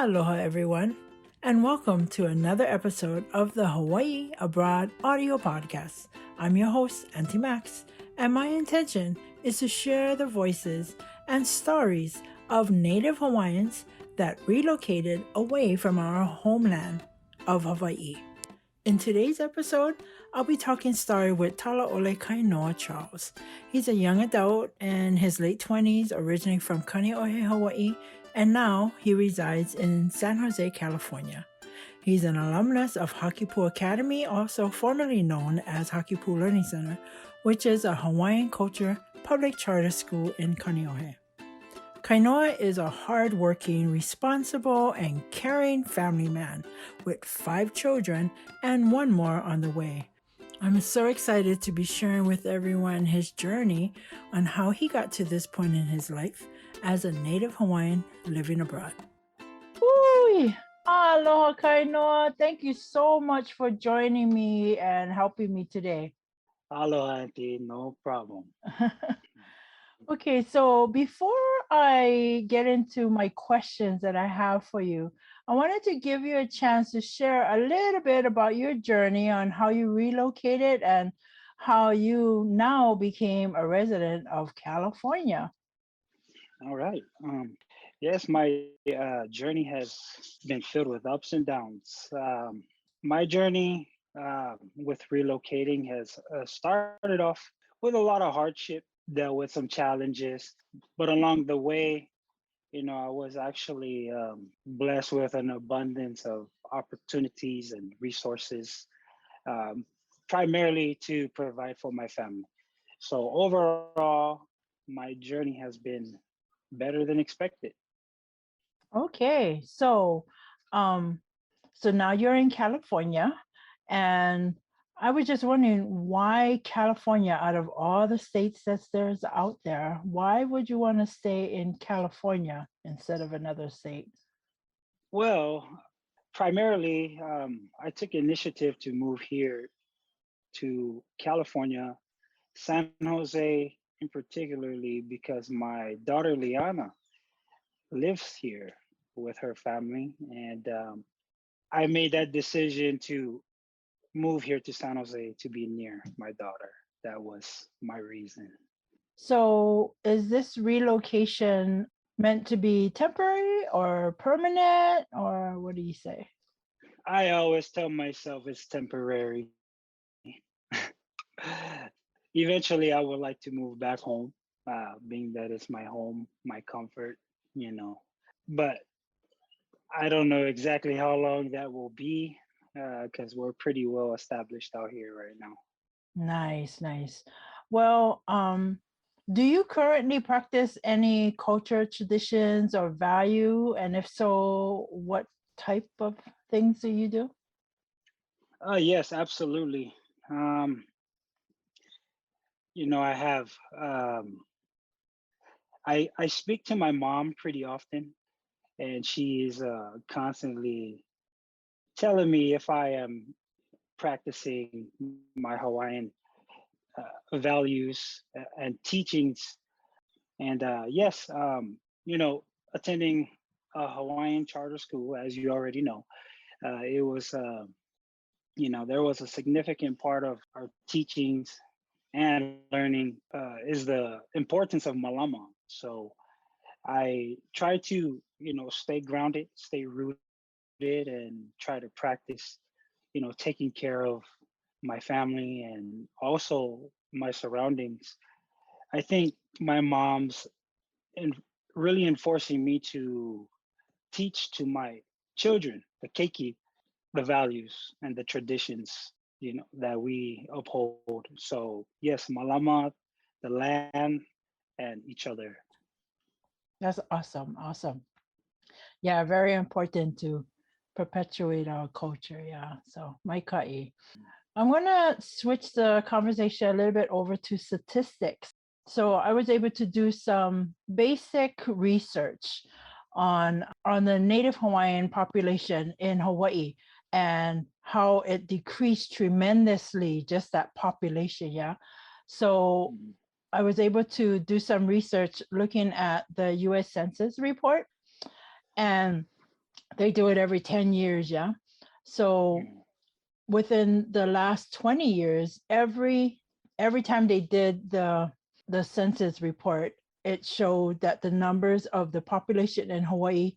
Aloha, everyone, and welcome to another episode of the Hawaii Abroad audio podcast. I'm your host, Auntie Max, and my intention is to share the voices and stories of Native Hawaiians that relocated away from our homeland of Hawaii. In today's episode, I'll be talking story with Talaole Kainoa Charles. He's a young adult in his late 20s, originating from Kaneohe, Hawaii, and now he resides in San Jose, California. He's an alumnus of Hakipuʻu Academy, also formerly known as Hakipuʻu Learning Center, which is a Hawaiian Culture public charter school in Kaneohe. Kainoa is a hardworking, responsible, and caring family man with 5 children and 1 more on the way. I'm so excited to be sharing with everyone his journey on how he got to this point in his life as a Native Hawaiian living abroad. Woo! Aloha, Kainoa. Thank you so much for joining me and helping me today. Aloha, Auntie, no problem. Okay, so before I get into my questions that I have for you, I wanted to give you a chance to share a little bit about your journey on how you relocated and how you now became a resident of California. All right. Yes, my journey has been filled with ups and downs. My journey with relocating has started off with a lot of hardship, dealt with some challenges, but along the way, I was actually blessed with an abundance of opportunities and resources, um, primarily to provide for my family. So overall, my journey has been better than expected. Okay, so now you're in California, and I was just wondering why California, out of all the states that there's out there, why would you want to stay in California instead of another state? Well, primarily, I took initiative to move here to California, San Jose, in particularly because my daughter Liana lives here with her family, and I made that decision to move here to San Jose to be near my daughter. That was my reason. So is this relocation meant to be temporary or permanent, or what do you say? I always tell myself it's temporary. Eventually, I would like to move back home, being that it's my home, my comfort, you know. But I don't know exactly how long that will be because we're pretty well established out here right now. Nice, nice. Well, do you currently practice any culture, traditions, or value? And if so, what type of things do you do? Yes, absolutely. Um, I have, I speak to my mom pretty often, and she is constantly telling me if I am practicing my Hawaiian values and teachings. And yes, attending a Hawaiian charter school, as you already know, it was, there was a significant part of our teachings and learning is the importance of malama. So I try to, stay grounded, stay rooted, and try to practice, taking care of my family and also my surroundings. I think my mom's in really enforcing me to teach to my children the keiki, the values and the traditions, that we uphold. So yes, malama, the land, and each other. That's awesome, awesome. Yeah, very important to perpetuate our culture. Yeah, so mai ka'i. I'm going to switch the conversation a little bit over to statistics. So I was able to do some basic research on the Native Hawaiian population in Hawaii and how it decreased tremendously, just that population. Yeah. So Mhm. I was able to do some research looking at the US Census report. And They do it every 10 years, yeah. So Mhm. within the last 20 years, every time they did the census report, it showed that the numbers of the population in Hawaii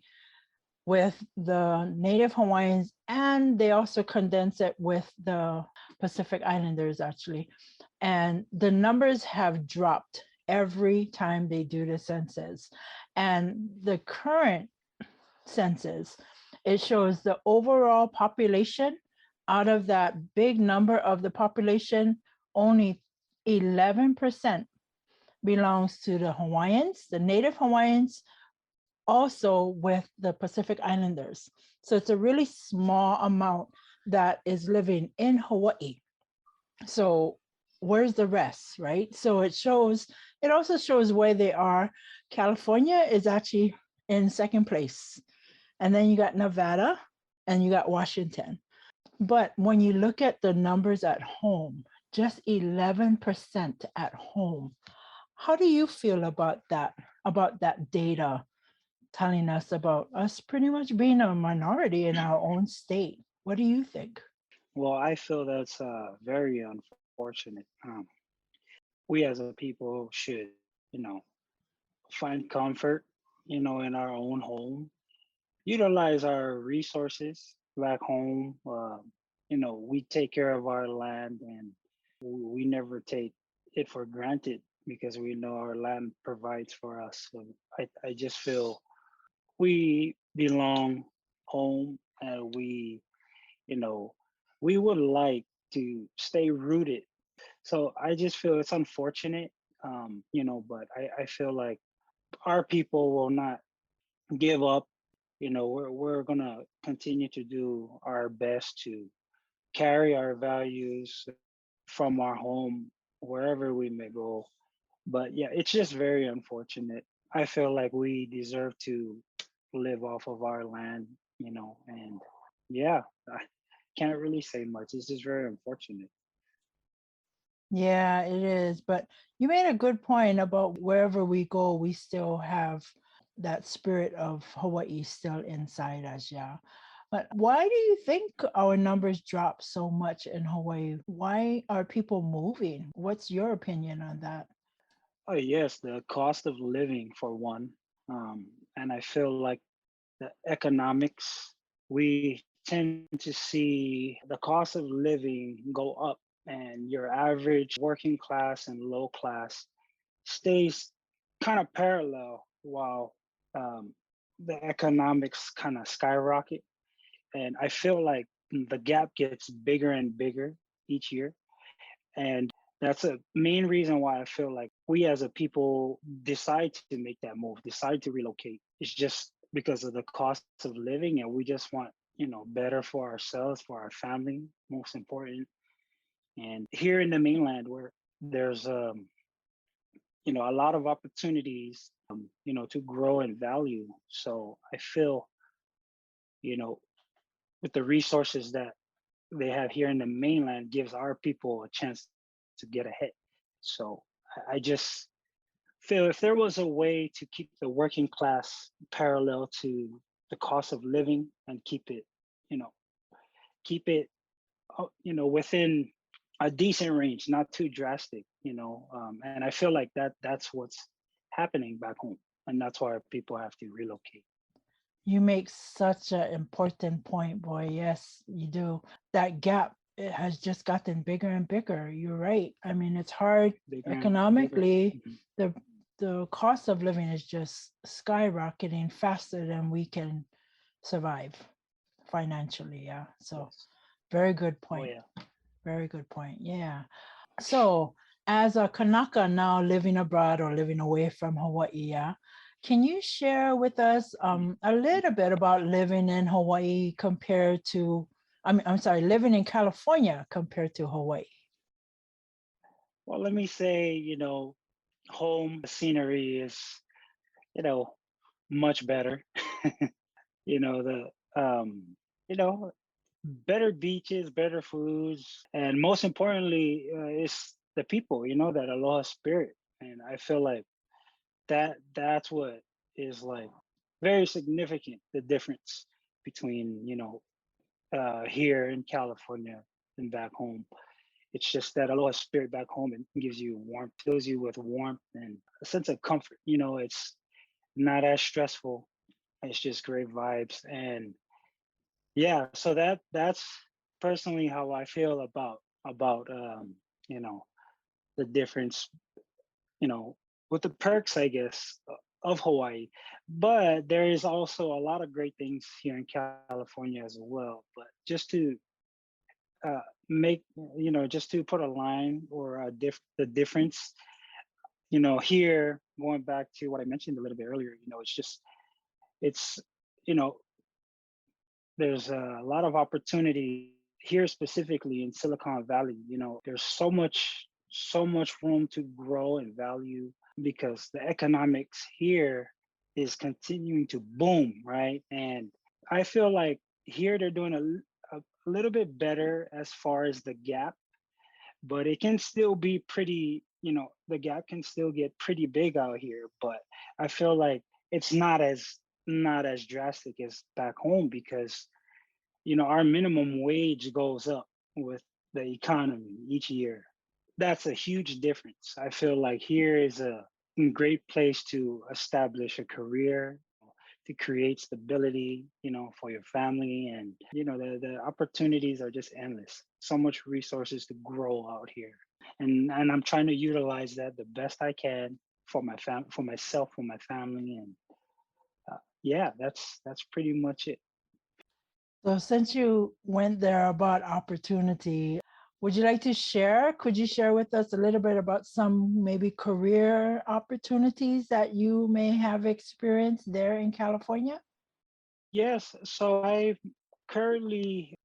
with the Native Hawaiians, and they also condense it with the Pacific Islanders, actually. And the numbers have dropped every time they do the census. And the current census, it shows the overall population. Out of that big number of the population, only 11% belongs to the Hawaiians, the Native Hawaiians, also with the Pacific Islanders. So it's a really small amount that is living in Hawaii. So where's the rest, right? So it also shows where they are. California is actually in second place. And then you got Nevada and you got Washington. But when you look at the numbers at home, just 11% at home. How do you feel about that data telling us about us pretty much being a minority in our own state? What do you think? Well, I feel that's very unfortunate. We as a people should, you know, find comfort, in our own home, utilize our resources back home. We take care of our land, and we never take it for granted because we know our land provides for us. So I just feel we belong home, and you know, we would like to stay rooted. So I just feel it's unfortunate, but I feel like our people will not give up. We're gonna continue to do our best to carry our values from our home wherever we may go. But yeah, it's just very unfortunate. I feel like we deserve to live off of our land, and yeah, I can't really say much. It's just very unfortunate. Yeah, it is. But you made a good point about wherever we go, we still have that spirit of Hawaii still inside us. Yeah. But why do you think our numbers drop so much in Hawaii? Why are people moving? What's your opinion on that? Oh yes, the cost of living for one, and I feel like the economics, we tend to see the cost of living go up, and your average working class and low class stays kind of parallel, while um, the economics kind of skyrocket. And I feel like the gap gets bigger and bigger each year. And that's a main reason why I feel like we as a people decide to make that move, decide to relocate. It's just because of the cost of living, and we just want, better for ourselves, for our family, most important. And here in the mainland, where there's a lot of opportunities, to grow in value. So I feel, you know, with the resources that they have here in the mainland, gives our people a chance to get ahead. So I just feel if there was a way to keep the working class parallel to the cost of living, and you know, keep it, within a decent range, not too drastic, and I feel like that's what's happening back home, and that's why people have to relocate. You make such an important point, boy. Yes, you do. That gap, it has just gotten bigger and bigger. You're right. I mean, it's hard Bigger and bigger. economically. Mhm. The the cost of living is just skyrocketing faster than we can survive financially. Yeah. So Yes. very good Oh point. yeah. Very good point. Yeah. So, as a Kanaka now living abroad or living away from Hawaii, yeah, can you share with us a little bit about living in Hawaii compared to, I'm sorry, living in California compared to Hawaii? Well, let me say, home scenery is, you know, much better. The you know, better beaches, better foods, and most importantly, it's the people. That aloha spirit, and I feel like that's what is like very significant. The difference. between, here in California and back home. It's just that aloha spirit back home, and gives you warmth, fills you with warmth and a sense of comfort. It's not as stressful. It's just great vibes. And yeah, so that's personally how I feel about you know, the difference, you know, with the perks, I guess, of Hawaii. But there is also a lot of great things here in California as well. But just to uh, make, just to put a line or the difference, here, going back to what I mentioned a little bit earlier, it's, you know, there's a lot of opportunity here, specifically in Silicon Valley. There's so much room to grow and value, because the economics here is continuing to boom, right? And I feel like here they're doing a little bit better as far as the gap, but it can still be pretty, the gap can still get pretty big out here. But I feel like it's not as drastic as back home, because our minimum wage goes up with the economy each year. That's a huge difference. I feel like here is a great place to establish a career, to create stability, for your family. And, the opportunities are just endless. So much resources to grow out here. And I'm trying to utilize that the best I can for for myself, for my family. And yeah, that's pretty much it. So, since you went there about opportunity, would you like to share? Could you share with us a little bit about some maybe career opportunities that you may have experienced there in California? Yes, so I currently,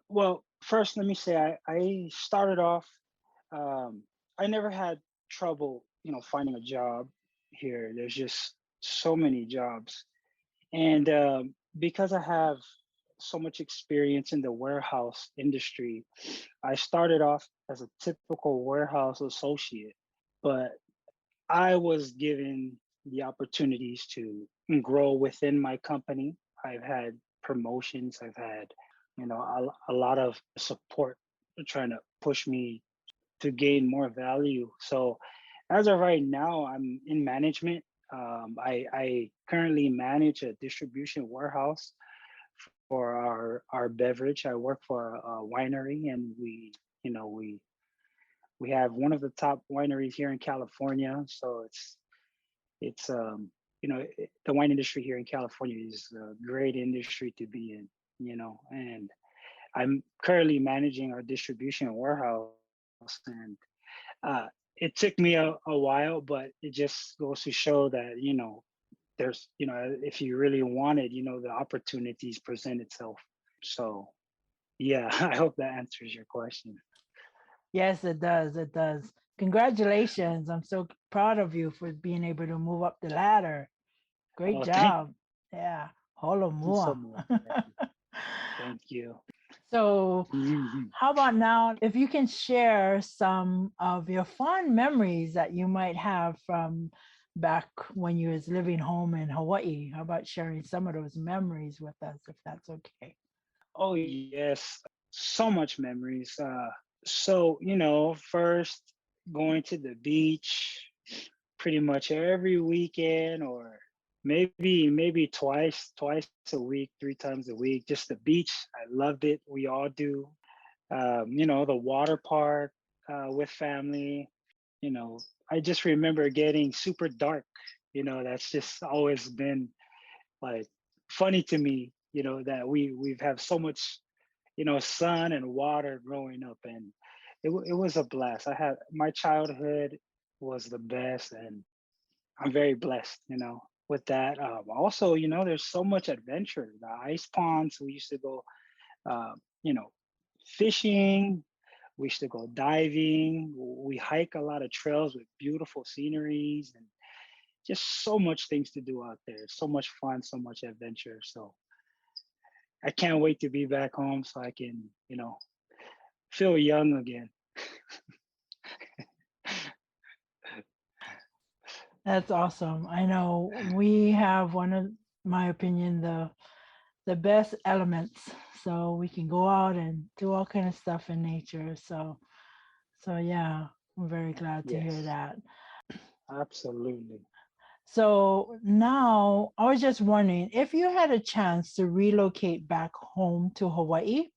well, first let me say I started off, um, I never had trouble, finding a job here. There's just so many jobs. And because I have so much experience in the warehouse industry, I started off as a typical warehouse associate, but I was given the opportunities to grow within my company. I've had promotions. I've had, a lot of support trying to push me to gain more value. So as of right now, I'm in management. I currently manage a distribution warehouse for our beverage. I work for a winery, and you know, we we have one of the top wineries here in California. So it's the wine industry here in California is a great industry to be in, and I'm currently managing our distribution warehouse. And it took me a while, but it just goes to show that, there's, if you really wanted, the opportunities present itself. So yeah, I hope that answers your question. Yes, it does. It does. Congratulations. I'm so proud of you for being able to move up the ladder. Great Oh, thank job. Yeah. Holo you so mua. much. Thank you. So, Mhm. how about now, if you can share some of your fond memories that you might have from back when you was living home in Hawaii? How about sharing some of those memories with us, if that's okay? Oh yes, so much memories. So first going to the beach pretty much every weekend, or maybe twice a week, 3 times a week. Just the beach, I loved it. We all do. The water park with family. You know, I just remember getting super dark. That's just always been like funny to me. That we've have so much, sun and water growing up, and it was a blast. I had my childhood was the best, and I'm very blessed, with that. Also, there's so much adventure. The ice ponds, we used to go, uh, you know, fishing. We used to go diving. We hike a lot of trails with beautiful sceneries, and just so much things to do out there. So much fun, so much adventure. So I can't wait to be back home so I can, feel young again. That's awesome. I know we have one of my opinion, the the best elements, so we can go out and do all kind of stuff in nature. So yeah, I'm very glad to hear Yes, that. absolutely. So now I was just wondering, if you had a chance to relocate back home to Hawaii,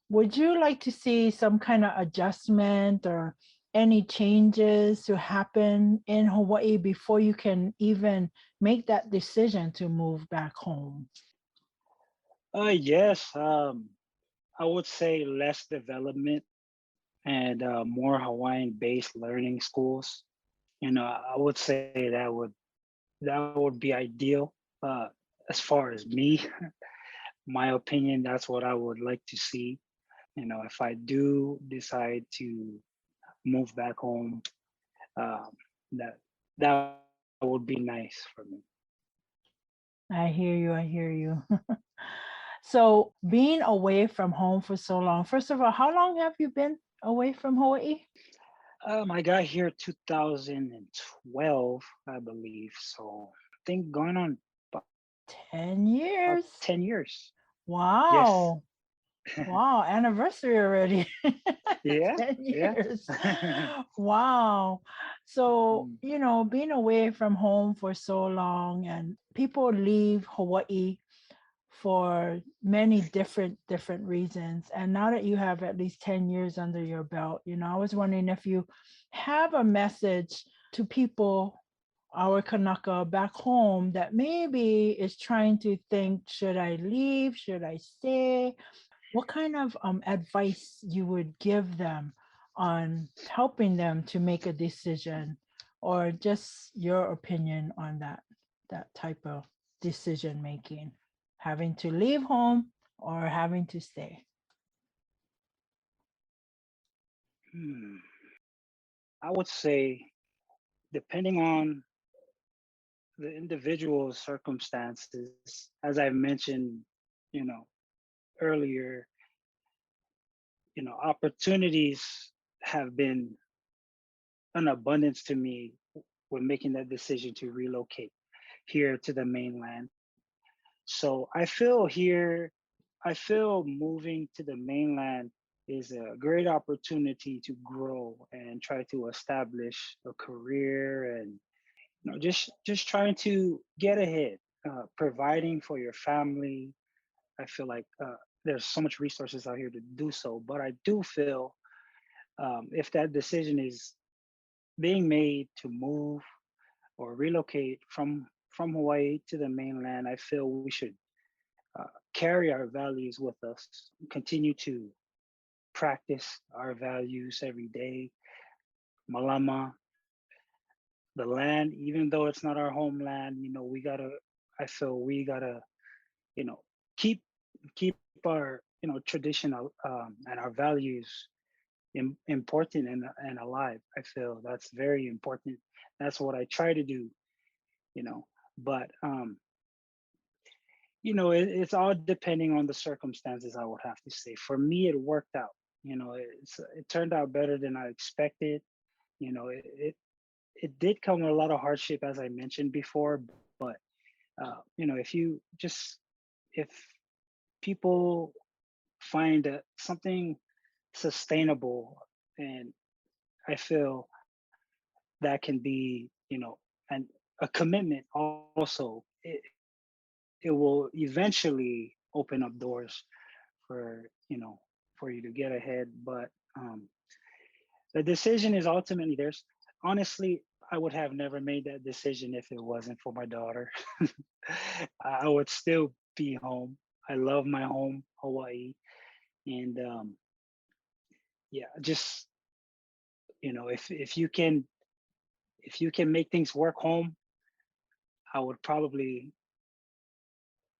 would you like to see some kind of adjustment or any changes to happen in Hawaii before you can even make that decision to move back home? Yes, I would say less development and more Hawaiian-based learning schools. I would say that would be ideal. Uh, as far as me, my opinion, that's what I would like to see. If I do decide to move back home, um, that that would be nice for me. I hear you. I hear you. So, being away from home for so long, first of all, how long have you been away from Hawaii? I got here 2012, I believe. So I think going on about 10 10 years. years. Yes. Wow. Wow, anniversary already. Yeah. 10 Yeah. years. Wow. So, Mm. being away from home for so long, and people leave Hawaii for many different reasons. And now that you have at least 10 years under your belt, I was wondering if you have a message to people, our Kanaka back home, that maybe is trying to think, should I leave? Should I stay? What kind of advice you would give them on helping them to make a decision, or just your opinion on that type of decision making, having to leave home or having to stay? Hmm. I would say, depending on the individual circumstances, as I mentioned, you know, earlier, opportunities have been an abundance to me when making that decision to relocate here to the mainland. So I feel moving to the mainland is a great opportunity to grow and try to establish a career and just trying to get ahead, providing for your family. I feel like there's so much resources out here to do so, but I do feel if that decision is being made to move or relocate from Hawaii to the mainland, I feel we should carry our values with us, continue to practice our values every day. Malama, the land, even though it's not our homeland, I feel we gotta, you know, keep keep our, traditional and our values important and alive. I feel that's very important. That's what I try to do, you know. But it's all depending on the circumstances, I would have to say. For me, it worked out. It turned out better than I expected. It did come with a lot of hardship, as I mentioned before. But if you just if people find something sustainable, and I feel that can be, and a commitment also. It will eventually open up doors for for you to get ahead. But the decision is ultimately theirs. Honestly, I would have never made that decision if it wasn't for my daughter. I would still be home. I love my home, Hawaii, and yeah, just if you can make things work home, I would probably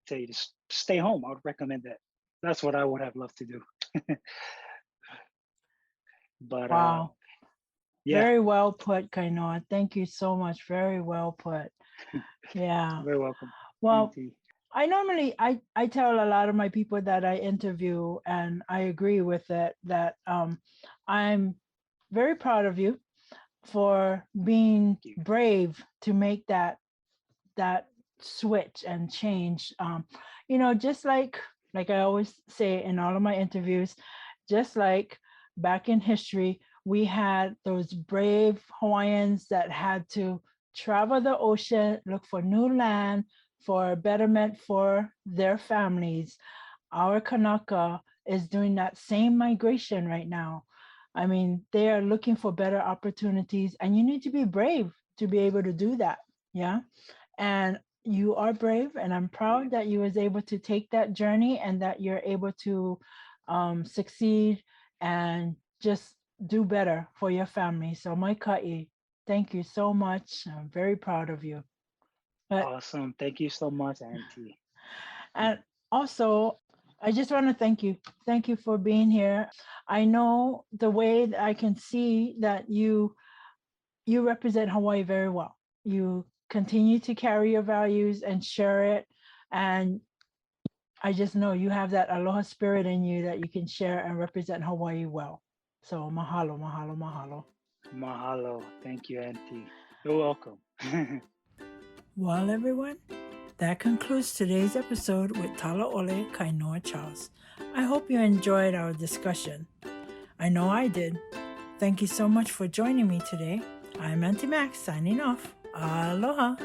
say just stay home. I would recommend that. That's what I would have loved to do. But Wow. yeah, Very well put, Kainoa. Thank you so much. Very well put. Yeah. you're very welcome, Well, Auntie. I tell a lot of my people that I interview, and I agree with it, that I'm very proud of you for being Thank you. brave to make that switch and change. just like I always say in all of my interviews, just like back in history, we had those brave Hawaiians that had to travel the ocean, look for new land, for betterment for their families. Our Kanaka is doing that same migration right now. I mean, they are looking for better opportunities, and you need to be brave to be able to do that. Yeah. And you are brave, and I'm proud that you was able to take that journey and that you're able to succeed and just do better for your family. So, my ka'i, thank you so much. I'm very proud of you. But Awesome. Thank you so much, Auntie. and also, I just want to thank you. Thank you for being here. I know the way that I can see that you represent Hawaii very well. You continue to carry your values and share it. And I just know you have that aloha spirit in you that you can share and represent Hawaii well. So mahalo, mahalo, mahalo. Mahalo. Thank you, Auntie. You're welcome. Well, everyone, that concludes today's episode with Talaole Kainoa Charles. I hope you enjoyed our discussion. I know I did. Thank you so much for joining me today. I'm Auntie Max signing off. Aloha.